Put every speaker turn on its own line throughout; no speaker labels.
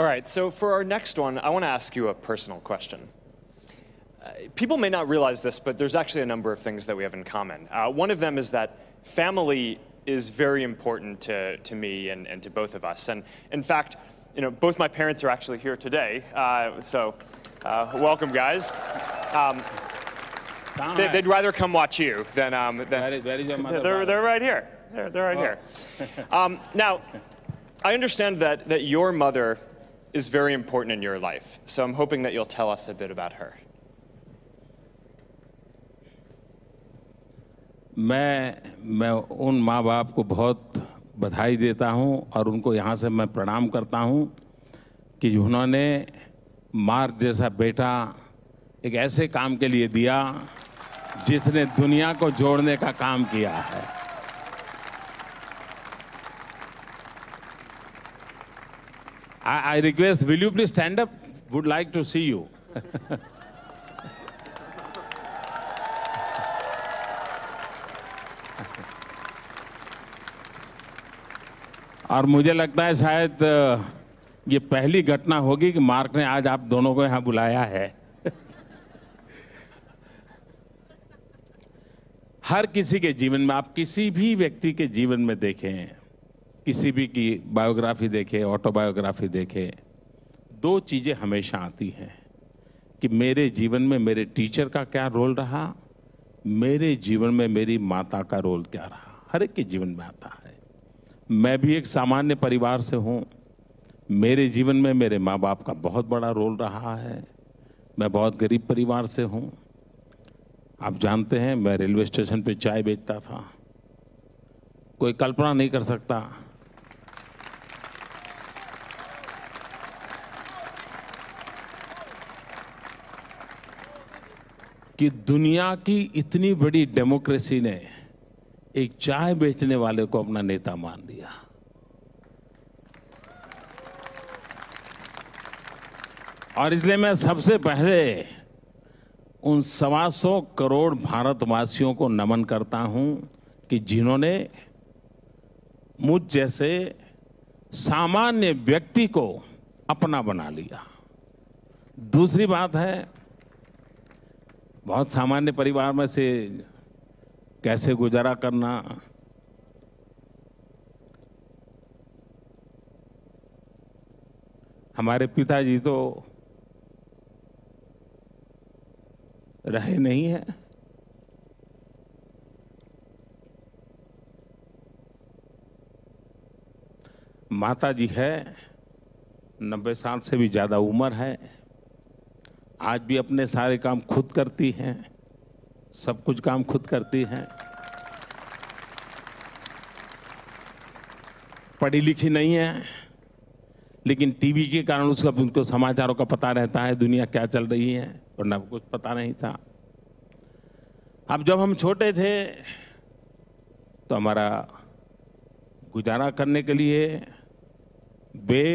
All right, so for our next one, I want to ask you a personal question. People may not realize this, but there's actually a number of things that we have in common. One of them is that family is very important to me and to both of us. And in fact, you know, both my parents are actually here today, so welcome, guys. They'd rather come watch you than they're right here. They're right here. Now, I understand that your mother is very important in your life, so I'm hoping that you'll tell us a bit about her.
मैं उन माँ बाप को बहुत बधाई देता हूँ और उनको यहाँ से मैं प्रणाम करता हूँ कि उन्होंने मार्क जैसा बेटा एक ऐसे काम के लिए दिया जिसने दुनिया को जोड़ने का काम किया है। I request, will you please stand up? Would like to see you. और मुझे लगता है शायद ये पहली घटना होगी कि मार्क ने आज आप दोनों को यहाँ बुलाया है। हर किसी के जीवन में, आप किसी भी व्यक्ति के जीवन में देखें, किसी भी की बायोग्राफी देखें, ऑटोबायोग्राफी देखें, दो चीजें हमेशा आती हैं कि मेरे जीवन में मेरे टीचर का क्या रोल रहा, मेरे जीवन में मेरी माता का रोल क्या रहा। हर एक के जीवन में आता है। मैं भी एक सामान्य परिवार से हूँ। मेरे जीवन में मेरे माँ बाप का बहुत बड़ा रोल रहा है। मैं बहुत गरीब परिवार से हूँ। आप जानते हैं, मैं रेलवे स्टेशन पे चाय बेचता था। कोई कल्पना नहीं कर सकता कि दुनिया की इतनी बड़ी डेमोक्रेसी ने एक चाय बेचने वाले को अपना नेता मान लिया। और इसलिए मैं सबसे पहले उन 125 करोड़ भारतवासियों को नमन करता हूं कि जिन्होंने मुझ जैसे सामान्य व्यक्ति को अपना बना लिया। दूसरी बात है, बहुत सामान्य परिवार में से कैसे गुजारा करना, हमारे पिताजी तो रहे नहीं है। माता जी है, 90 साल से भी ज्यादा उम्र है। आज भी अपने सारे काम खुद करती हैं, सब कुछ काम खुद करती हैं। पढ़ी लिखी नहीं है, लेकिन टीवी के कारण उनको समाचारों का पता रहता है, दुनिया क्या चल रही है, वरना कुछ पता नहीं था। अब जब हम छोटे थे तो हमारा गुजारा करने के लिए वे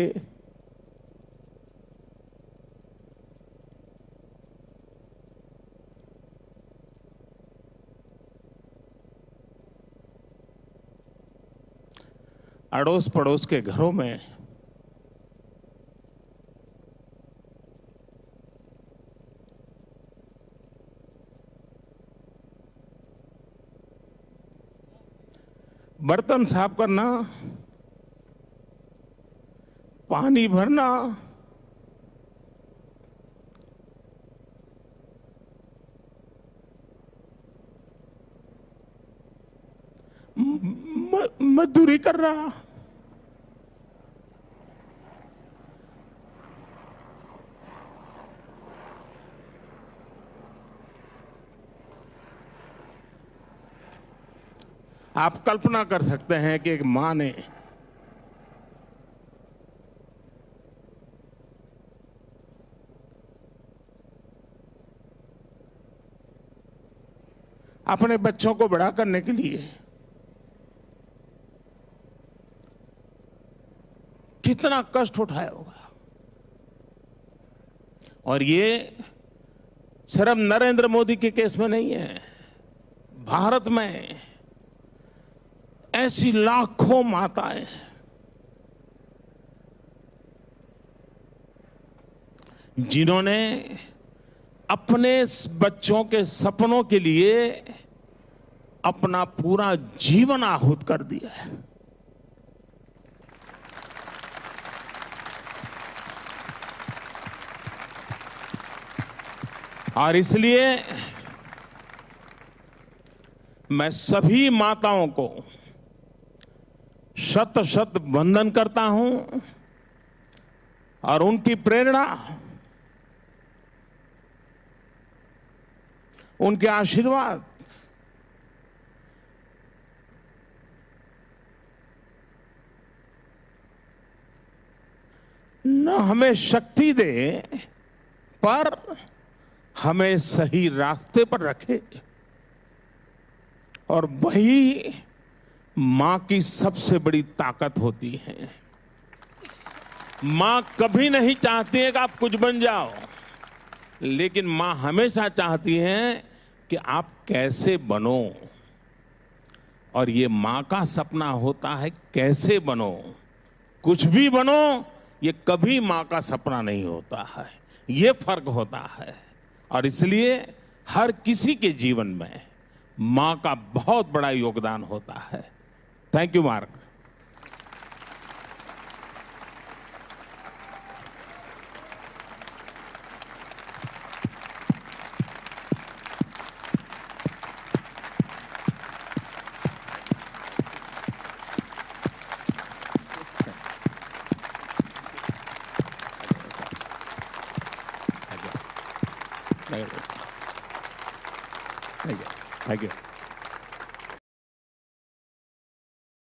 अड़ोस पड़ोस के घरों में बर्तन साफ करना, पानी भरना, मजदूरी कर रहा, आप कल्पना कर सकते हैं कि एक मां ने अपने बच्चों को बड़ा करने के लिए कितना कष्ट उठाया होगा। और ये सिर्फ नरेंद्र मोदी के केस में नहीं है, भारत में ऐसी लाखों माताएं जिन्होंने अपने बच्चों के सपनों के लिए अपना पूरा जीवन आहूत कर दिया है। और इसलिए मैं सभी माताओं को शत शत वंदन करता हूं और उनकी प्रेरणा, उनके आशीर्वाद न हमें शक्ति दे पर हमें सही रास्ते पर रखे। और वही मां की सबसे बड़ी ताकत होती है। मां कभी नहीं चाहती है कि आप कुछ बन जाओ, लेकिन मां हमेशा चाहती है कि आप कैसे बनो। और ये मां का सपना होता है कैसे बनो। कुछ भी बनो, ये कभी मां का सपना नहीं होता है। ये फर्क होता है। और इसलिए हर किसी के जीवन में मां का बहुत बड़ा योगदान होता है। Thank you mark. Thank you.